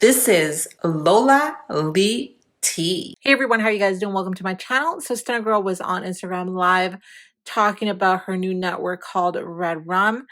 This is Lola Lee T. Hey everyone, how you guys doing? Welcome to my channel. So Stunna Girl was on Instagram Live talking about her new network called Red Rum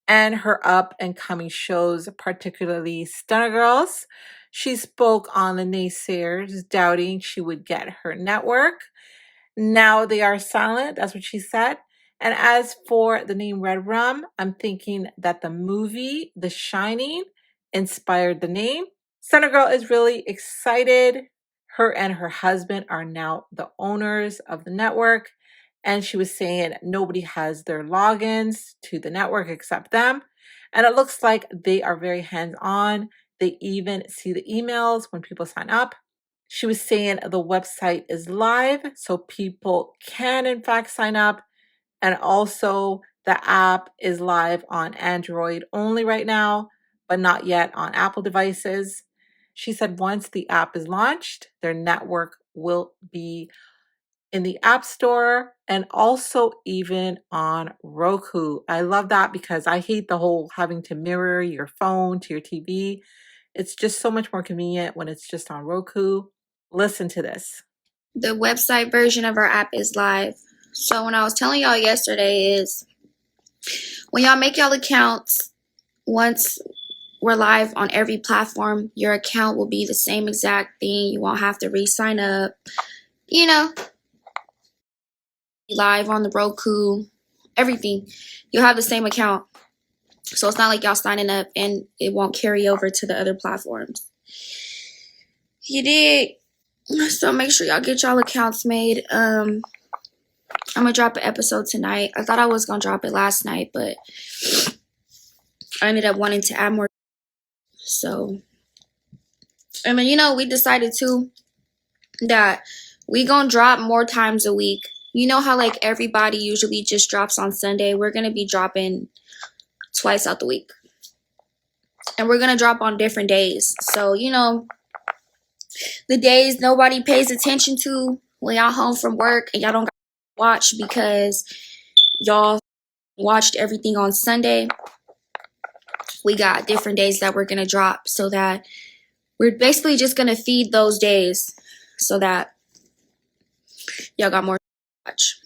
and her up and coming shows, particularly Stunna Girls. She spoke on the naysayers doubting she would get her network. Now they are silent. That's what she said. And as for the name Red Rum, I'm thinking that the movie The Shining inspired the name. Stunna Girl is really excited. Her and her husband are now the owners of the network. And she was saying nobody has their logins to the network except them. And it looks like they are very hands-on. They even see the emails when people sign up. She was saying the website is live, so people can in fact sign up. And also the app is live on Android only right now, but not yet on Apple devices. She said once the app is launched, their network will be in the App Store and also even on Roku. I love that because I hate the whole having to mirror your phone to your TV. It's just so much more convenient when it's just on Roku. Listen to this. The website version of our app is live. So when I was telling y'all yesterday is when y'all make y'all accounts, once we're live on every platform, your account will be the same exact thing. You won't have to re-sign up. You know, live on the Roku, everything. You'll have the same account. So it's not like y'all signing up and it won't carry over to the other platforms. You did. So make sure y'all get y'all accounts made. I'm gonna drop an episode tonight. I thought I was gonna drop it last night, but I ended up wanting to add more. So, I mean, you know, we decided too that we gonna drop more times a week. You know how like everybody usually just drops on Sunday? We're gonna be dropping twice out the week. And we're gonna drop on different days. So, you know, the days nobody pays attention to when y'all home from work and y'all don't watch because y'all watched everything on Sunday. We got different days that we're going to drop so that we're basically just going to feed those days so that y'all got more to watch.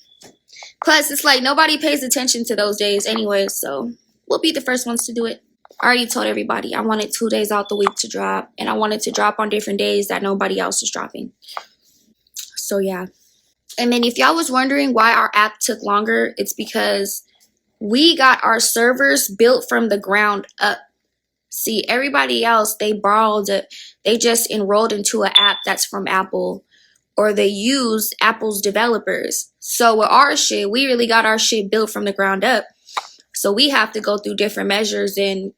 Plus, it's like nobody pays attention to those days anyway, so we'll be the first ones to do it. I already told everybody I wanted 2 days out the week to drop, and I wanted to drop on different days that nobody else is dropping. So, yeah. And then if y'all was wondering why our app took longer, it's because we got our servers built from the ground up. See, everybody else, they borrowed it. They just enrolled into an app that's from Apple, or they use Apple's developers. So with our shit, we really got our shit built from the ground up. So we have to go through different measures and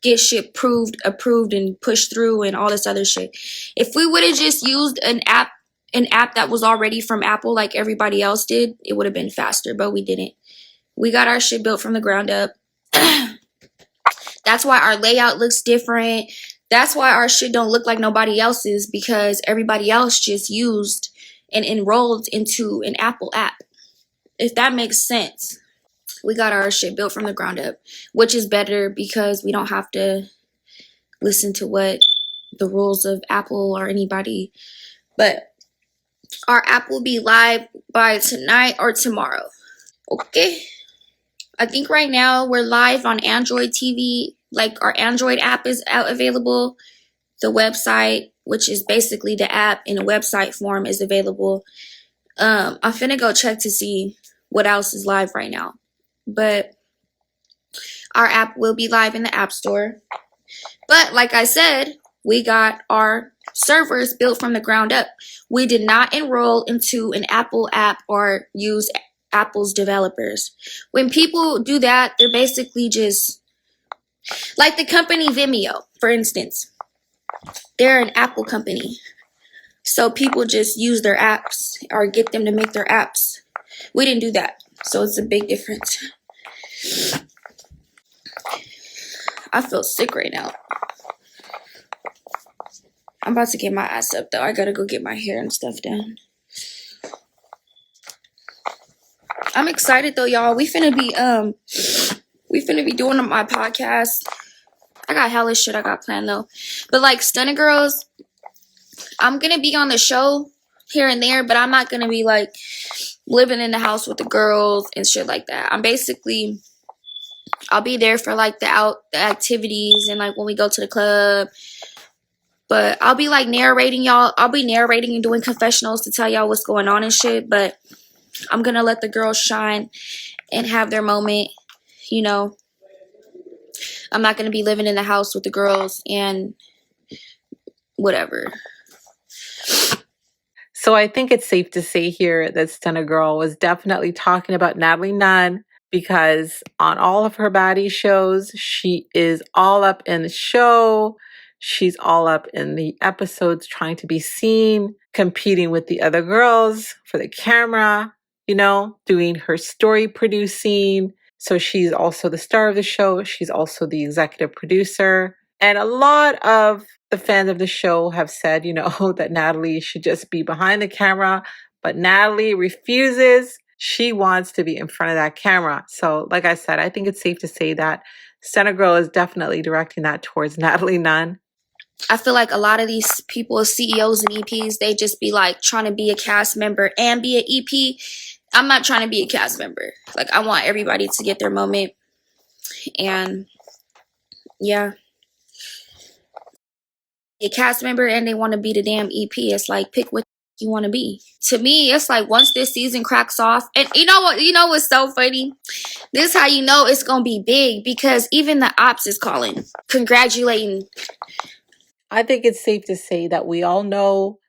get shit approved and pushed through and all this other shit. If we would have just used an app that was already from Apple like everybody else did, it would have been faster, but we didn't. We got our shit built from the ground up. That's why our layout looks different. That's why our shit don't look like nobody else's, because everybody else just used and enrolled into an Apple app. If that makes sense. We got our shit built from the ground up, which is better because we don't have to listen to what the rules of Apple or anybody. But our app will be live by tonight or tomorrow. Okay. I think right now we're live on Android TV. Like our Android app is out available. The website, which is basically the app in a website form, is available. I'm finna go check to see what else is live right now. But our app will be live in the App Store. But like I said, we got our servers built from the ground up. We did not enroll into an Apple app or use Apple's developers. When people do that, they're basically just like the company Vimeo, for instance. They're an Apple company. So people just use their apps or get them to make their apps. We didn't do that. So it's a big difference. I feel sick right now. I'm about to get my ass up though. I gotta go get my hair and stuff done. I'm excited though, y'all. We finna be doing my podcast. I got hella shit I got planned though. But like Stunna Girls, I'm gonna be on the show here and there, but I'm not gonna be like living in the house with the girls and shit like that. I'll be there for like the activities and like when we go to the club. But I'll be like narrating y'all. I'll be narrating and doing confessionals to tell y'all what's going on and shit. But I'm gonna let the girls shine and have their moment. You know, I'm not gonna be living in the house with the girls and whatever. So I think it's safe to say here that Stunna Girl was definitely talking about Natalie Nunn, because on all of her baddie shows, she is all up in the show. She's all up in the episodes trying to be seen, competing with the other girls for the camera, you know, doing her story producing. So she's also the star of the show. She's also the executive producer. And a lot of the fans of the show have said, you know, that Natalie should just be behind the camera. But Natalie refuses. She wants to be in front of that camera. So, like I said, I think it's safe to say that Stunna Girl is definitely directing that towards Natalie Nunn. I feel like a lot of these people, CEOs and EPs, they just be like trying to be a cast member and be an EP. I'm not trying to be a cast member. Like, I want everybody to get their moment. And yeah. A cast member and they want to be the damn EP. It's like, pick what you want to be. To me, it's like once this season cracks off, and you know what? You know what's so funny? This is how you know it's gonna be big, because even the ops is calling, congratulating. I think it's safe to say that we all know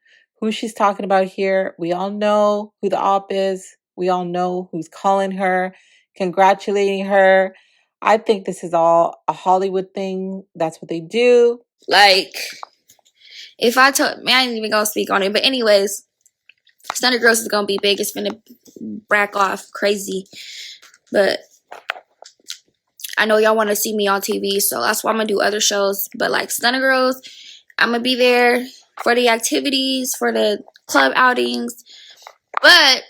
who she's talking about here. We all know who the op is. We all know who's calling her, congratulating her. I think this is all a Hollywood thing. That's what they do. Like, if I told, man, I ain't even gonna speak on it. But anyways, Stunna Girls is gonna be big. It's gonna brack off crazy. But I know y'all want to see me on TV, so that's why I'm gonna do other shows. But like Stunna Girls, I'm gonna be there for the activities, for the club outings. But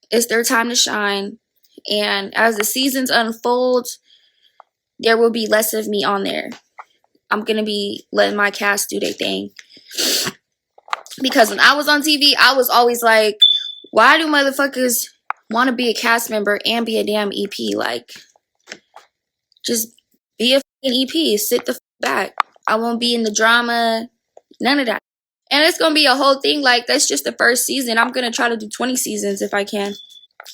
it's their time to shine. And as the seasons unfold, there will be less of me on there. I'm going to be letting my cast do their thing. Because when I was on TV, I was always like, why do motherfuckers want to be a cast member and be a damn EP? Like, just be a fucking EP. Sit the back. I won't be in the drama. None of that. And it's going to be a whole thing. Like, that's just the first season. I'm going to try to do 20 seasons if I can.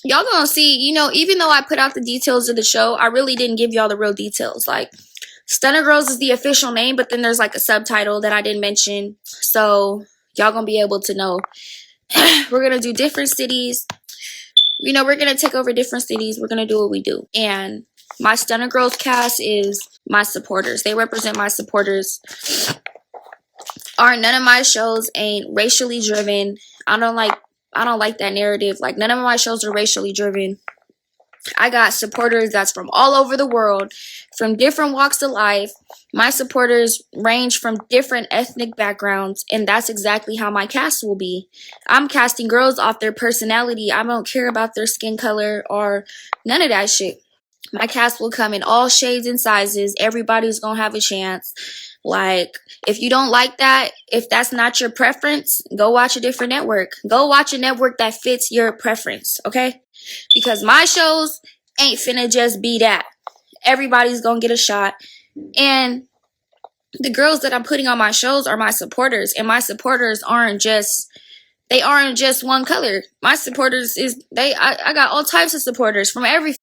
Y'all gonna see, you know, even though I put out the details of the show, I really didn't give y'all the real details. Like, Stunna Girls is the official name, but then there's like a subtitle that I didn't mention. So y'all gonna be able to know. We're gonna do different cities. You know, we're gonna take over different cities. We're gonna do what we do. And my Stunna Girls cast is my supporters. They represent my supporters. None of my shows ain't racially driven. I don't like that narrative. Like, none of my shows are racially driven. I got supporters that's from all over the world, from different walks of life. My supporters range from different ethnic backgrounds, and that's exactly how my cast will be. I'm casting girls off their personality. I don't care about their skin color or none of that shit. My cast will come in all shades and sizes. Everybody's gonna have a chance. Like, if you don't like that, if that's not your preference, go watch a different network. Go watch a network that fits your preference, okay? Because my shows ain't finna just be that. Everybody's gonna get a shot. And the girls that I'm putting on my shows are my supporters. And my supporters aren't just one color. My supporters I got all types of supporters from every.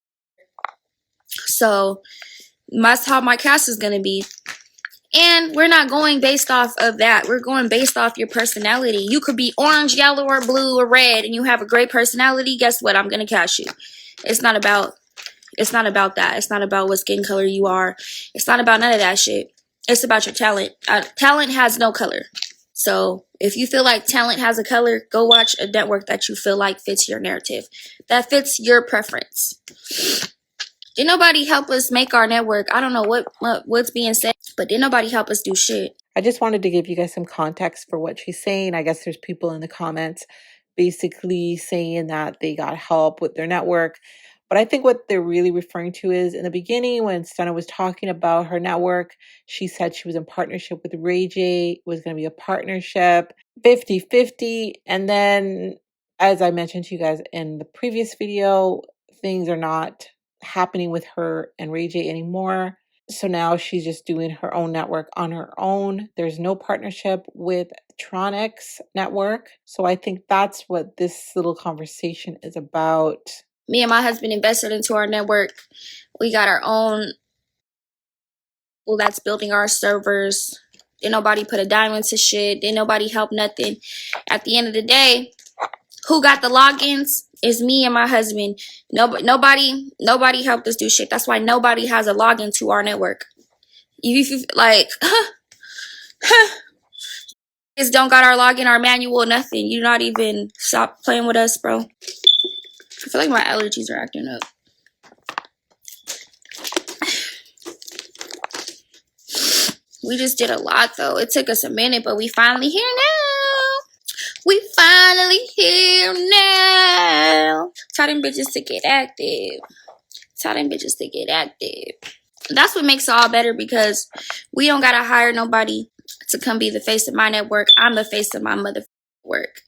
So that's how my cast is gonna be. And we're not going based off of that. We're going based off your personality. You could be orange, yellow, or blue, or red, and you have a great personality. Guess what? I'm going to cast you. It's not about that. It's not about what skin color you are. It's not about none of that shit. It's about your talent. Talent has no color. So if you feel like talent has a color, go watch a network that you feel like fits your narrative, that fits your preference. Did nobody help us make our network? I don't know what's being said, but did nobody help us do shit? I just wanted to give you guys some context for what she's saying. I guess there's people in the comments basically saying that they got help with their network. But I think what they're really referring to is in the beginning when Stunna was talking about her network, she said she was in partnership with Ray J. It was going to be a partnership, 50-50. And then, as I mentioned to you guys in the previous video, things are not happening with her and Ray J anymore. So now she's just doing her own network on her own. There's no partnership with Tronix network. So I think that's what this little conversation is about. Me and my husband invested into our network. We got our own, well, that's building our servers. Didn't nobody put a dime into shit. Didn't nobody help nothing. At the end of the day, who got the logins is me and my husband. Nobody helped us do shit. That's why nobody has a login to our network. If you like, just don't got our login, our manual, nothing. You not even stop playing with us, bro. I feel like my allergies are acting up. We just did a lot though. It took us a minute, but we finally here now. We finally here now. Tell them bitches to get active. Tell them bitches to get active. That's what makes it all better because we don't gotta hire nobody to come be the face of my network. I'm the face of my motherfucking work.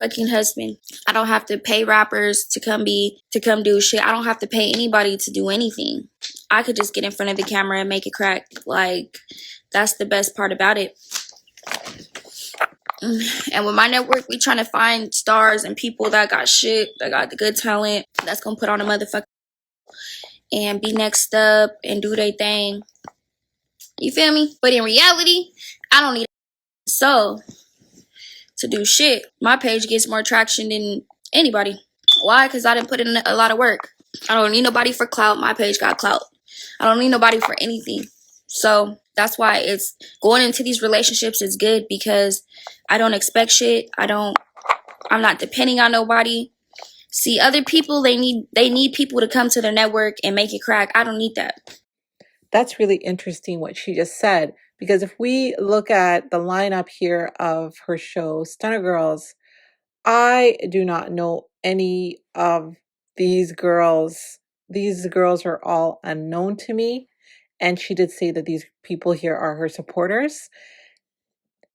Fucking husband. I don't have to pay rappers to come do shit. I don't have to pay anybody to do anything. I could just get in front of the camera and make it crack. Like, that's the best part about it. And with my network, we trying to find stars and people that got shit, that got the good talent, that's gonna put on a motherfucker and be next up and do their thing. You feel me? But in reality, I don't need a soul to do shit. My page gets more traction than anybody. Why? Because I didn't put in a lot of work. I don't need nobody for clout. My page got clout. I don't need nobody for anything. So that's why it's going into these relationships is good because I don't expect shit. I'm not depending on nobody. See, other people, they need people to come to their network and make it crack. I don't need that. That's really interesting what she just said, because if we look at the lineup here of her show, Stunna Girls, I do not know any of these girls. These girls are all unknown to me. And she did say that these people here are her supporters.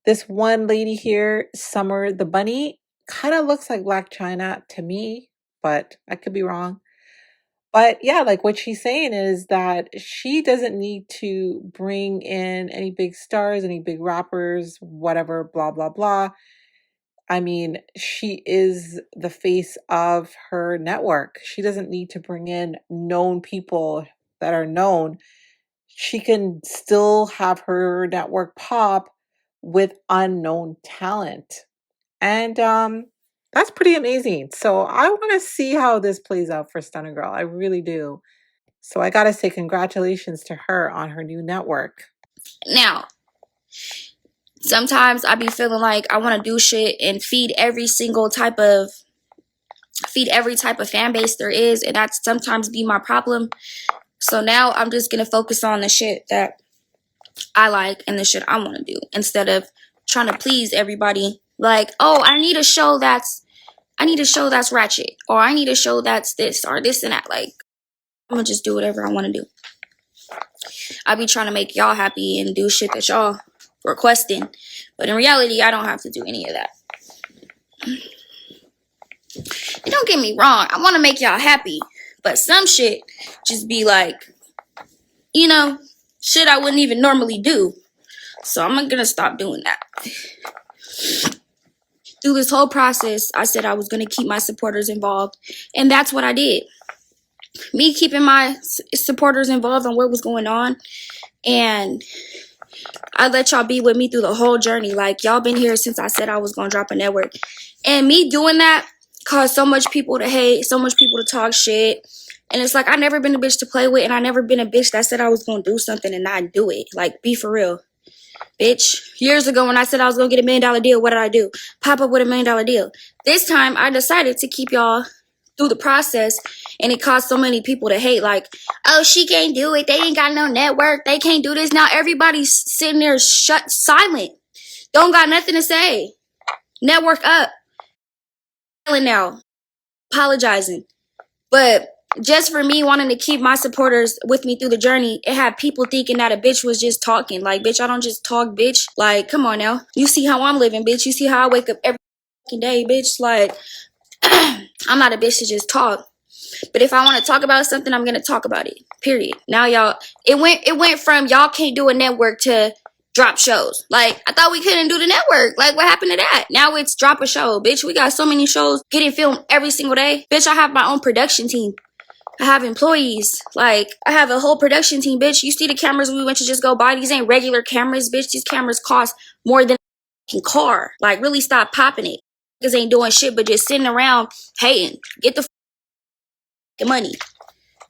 This one lady here, Summer the Bunny, kind of looks like Black China to me, but I could be wrong. But yeah, like what she's saying is that she doesn't need to bring in any big stars, any big rappers, whatever, blah, blah, blah. I mean, she is the face of her network. She doesn't need to bring in known people that are known. She can still have her network pop with unknown talent. And that's pretty amazing. So I want to see how this plays out for Stunna Girl. I really do. So I got to say congratulations to her on her new network. Now, sometimes I be feeling like I want to do shit and feed every type of fan base there is, and that's sometimes be my problem. So now I'm just gonna focus on the shit that I like and the shit I want to do instead of trying to please everybody. Like, oh, I need a show that's ratchet, or I need a show that's this or this and that. Like, I'm gonna just do whatever I want to do. I be trying to make y'all happy and do shit that y'all requesting, but in reality, I don't have to do any of that. And don't get me wrong, I want to make y'all happy, but some shit just be like, you know, shit I wouldn't even normally do. So I'm gonna stop doing that. Through this whole process, I said I was gonna keep my supporters involved, and that's what I did. Me keeping my supporters involved on what was going on, and I let y'all be with me through the whole journey. Like, y'all been here since I said I was gonna drop a network, and me doing that caused so much people to hate, so much people to talk shit. And it's like, I never been a bitch to play with, and I never been a bitch that said I was gonna do something and not do it. Like, be for real. Bitch, years ago when I said I was gonna get $1 million deal, what did I do? Pop up with $1 million deal. This time I decided to keep y'all through the process, and it caused so many people to hate. Like, oh, she can't do it. They ain't got no network. They can't do this. Now everybody's sitting there silent. Don't got nothing to say. Network up. Now. Apologizing. But just for me wanting to keep my supporters with me through the journey, it had people thinking that a bitch was just talking. Like, bitch, I don't just talk, bitch. Like, come on now. You see how I'm living, bitch. You see how I wake up every fucking day, bitch. Like, I'm not a bitch to just talk. But if I want to talk about something, I'm going to talk about it. Period. Now, y'all, it went from y'all can't do a network to drop shows. Like, I thought we couldn't do the network. Like, what happened to that? Now it's drop a show. Bitch, we got so many shows getting filmed every single day. Bitch, I have my own production team. I have employees. Like, I have a whole production team, bitch. You see the cameras we went to just go buy? These ain't regular cameras, bitch. These cameras cost more than a car. Like, really stop popping it. Niggas ain't doing shit but just sitting around hating. Get the money.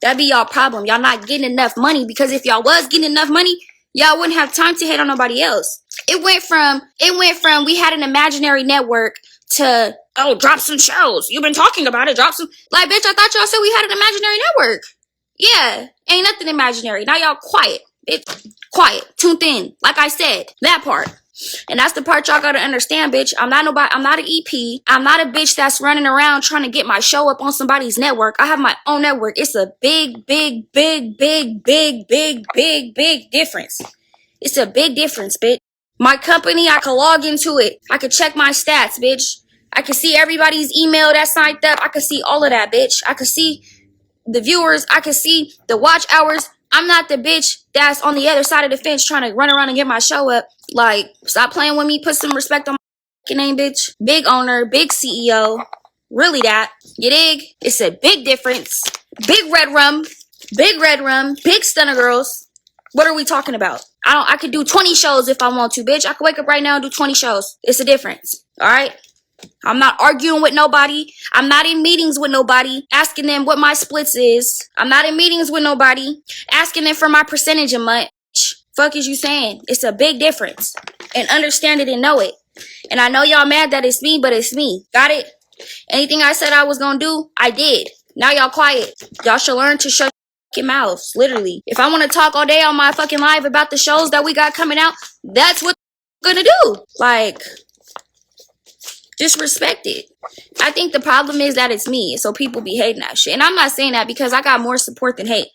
That'd be y'all problem. Y'all not getting enough money, because if y'all was getting enough money, y'all wouldn't have time to hate on nobody else. It went from we had an imaginary network to, oh, drop some shows. You've been talking about it. Drop some. Like, bitch, I thought y'all said we had an imaginary network. Yeah, ain't nothing imaginary. Now y'all quiet. Bitch, quiet. Tuned in. Like I said, that part. And that's the part y'all gotta understand, bitch. I'm not nobody. I'm not an EP. I'm not a bitch that's running around trying to get my show up on somebody's network. I have my own network. It's a big, big, big, big, big, big, big, big difference. It's a big difference, bitch. My company, I can log into it. I can check my stats, bitch. I can see everybody's email that signed up. I can see all of that, bitch. I can see the viewers. I can see the watch hours. I'm not the bitch that's on the other side of the fence trying to run around and get my show up. Like, stop playing with me. Put some respect on my name, bitch. Big owner, big CEO. Really that. You dig? It's a big difference. Big red rum. Big red rum. Big Stunna Girls. What are we talking about? I could do 20 shows if I want to, bitch. I could wake up right now and do 20 shows. It's a difference. All right? I'm not arguing with nobody. I'm not in meetings with nobody asking them what my splits is. I'm not in meetings with nobody asking them for my percentage a month. Fuck is you saying? It's a big difference. And understand it and know it. And I know y'all mad that it's me, but it's me. Got it? Anything I said I was gonna do, I did. Now y'all quiet. Y'all should learn to shut your mouths. Literally. If I want to talk all day on my fucking live about the shows that we got coming out, that's what I'm gonna do. Like, just respect it. I think the problem is that it's me, so people be hating that shit. And I'm not saying that because I got more support than hate.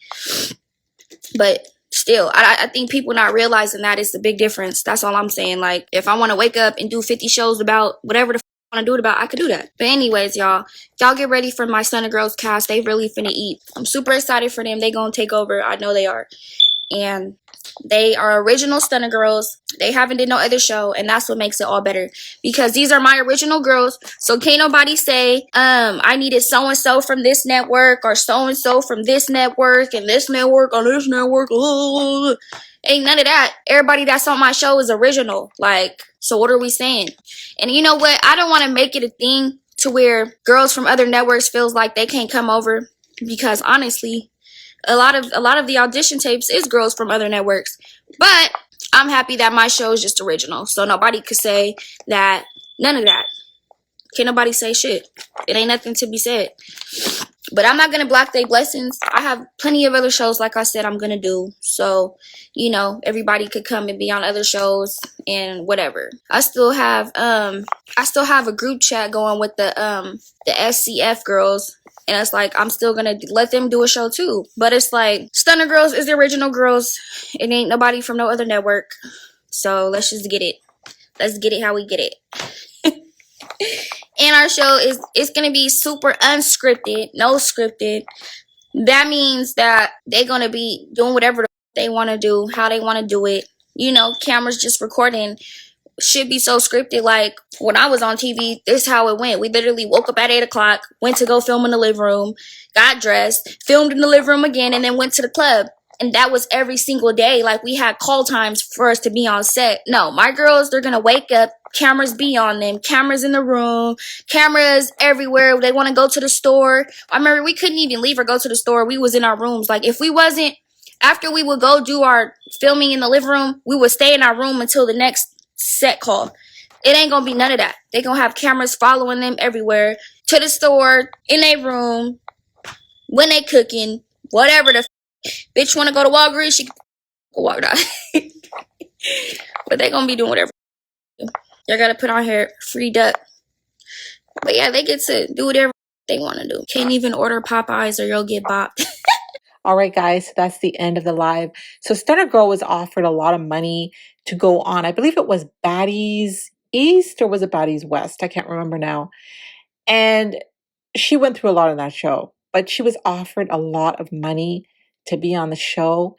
But still, I think people not realizing that it's a big difference. That's all I'm saying. Like, if I want to wake up and do 50 shows about whatever the I want to do it about, I could do that. But anyways, y'all get ready for my Stunna Girls cast. They really finna eat. I'm super excited for them. They gonna take over. I know they are. And they are original Stunna Girls. They haven't did no other show, and that's what makes it all better. Because these are my original girls, so can't nobody say, I needed so-and-so from this network, or so-and-so from this network, and this network, or this network. Ain't none of that. Everybody that's on my show is original. Like, so what are we saying? And you know what? I don't want to make it a thing to where girls from other networks feels like they can't come over, because honestly, a lot of the audition tapes is girls from other networks. But I'm happy that my show is just original, so nobody could say that. None of that. Can't nobody say shit. It ain't nothing to be said. But I'm not gonna block their blessings. I have plenty of other shows, like I said, I'm gonna do. So, you know, everybody could come and be on other shows and whatever. I still have a group chat going with the SCF girls. And it's like, I'm still gonna let them do a show too. But it's like, Stunna Girls is the original girls. It ain't nobody from no other network. So let's just get it. Let's get it how we get it. And our show it's gonna be super unscripted, no scripted. That means that they're gonna be doing whatever they want to do, how they want to do it. You know, cameras just recording. Should be so scripted. Like, when I was on TV, this is how it went. We literally woke up at 8 o'clock, went to go film in the living room, got dressed, filmed in the living room again, and then went to the club. And that was every single day. Like, we had call times for us to be on set. No, my girls, they're gonna wake up, cameras be on them, cameras in the room, cameras everywhere. They want to go to the store. I remember we couldn't even leave or go to the store. We was in our rooms. Like, if we wasn't, after we would go do our filming in the living room, we would stay in our room until the next set call. It ain't gonna be none of that. They gonna have cameras following them everywhere, to the store, in their room, when they cooking, whatever the bitch want to go to Walgreens, she can go walk out. But they gonna be doing whatever. Y'all gotta put on here free duck. But yeah, they get to do whatever they want to do. Can't even order Popeyes or you'll get bopped. All right, guys, so that's the end of the live. So Stunna Girl was offered a lot of money to go on. I believe it was Baddies East or was it Baddies West? I can't remember now. And she went through a lot on that show, but she was offered a lot of money to be on the show.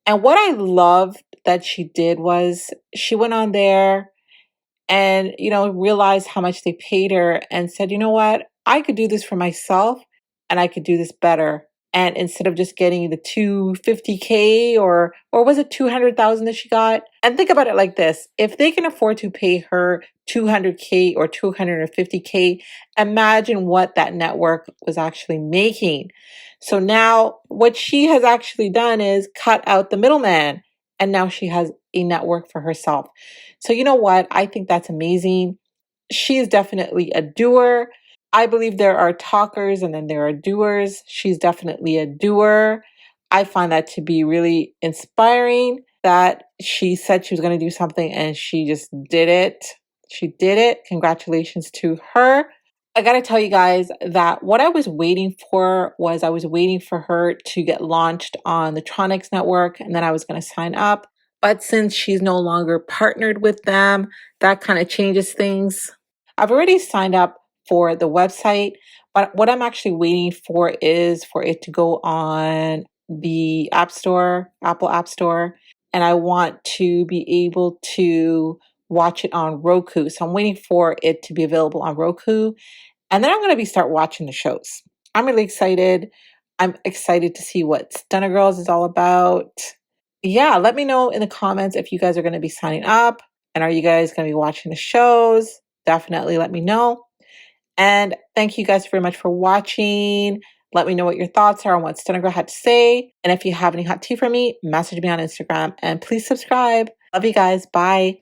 And what I loved that she did was she went on there and, realized how much they paid her and said, you know what? I could do this for myself and I could do this better. And instead of just getting the 250K or was it 200,000 that she got? And think about it like this. If they can afford to pay her 200K or 250K, imagine what that network was actually making. So now what she has actually done is cut out the middleman and now she has a network for herself. So you know what? I think that's amazing. She is definitely a doer. I believe there are talkers and then there are doers. She's definitely a doer. I find that to be really inspiring that she said she was going to do something and she just did it. She did it. Congratulations to her. I got to tell you guys that what I was waiting for was I was waiting for her to get launched on the Tronix network and then I was going to sign up. But since she's no longer partnered with them, that kind of changes things. I've already signed up for the website, but what I'm actually waiting for is for it to go on the App Store, Apple App Store, and I want to be able to watch it on Roku. So I'm waiting for it to be available on Roku, and then I'm going to start watching the shows. I'm really excited. I'm excited to see what Stunna Girls is all about. Yeah, let me know in the comments if you guys are going to be signing up and are you guys going to be watching the shows? Definitely let me know. And thank you guys very much for watching. Let me know what your thoughts are on what Stunna Girl had to say. And if you have any hot tea for me, message me on Instagram and please subscribe. Love you guys. Bye.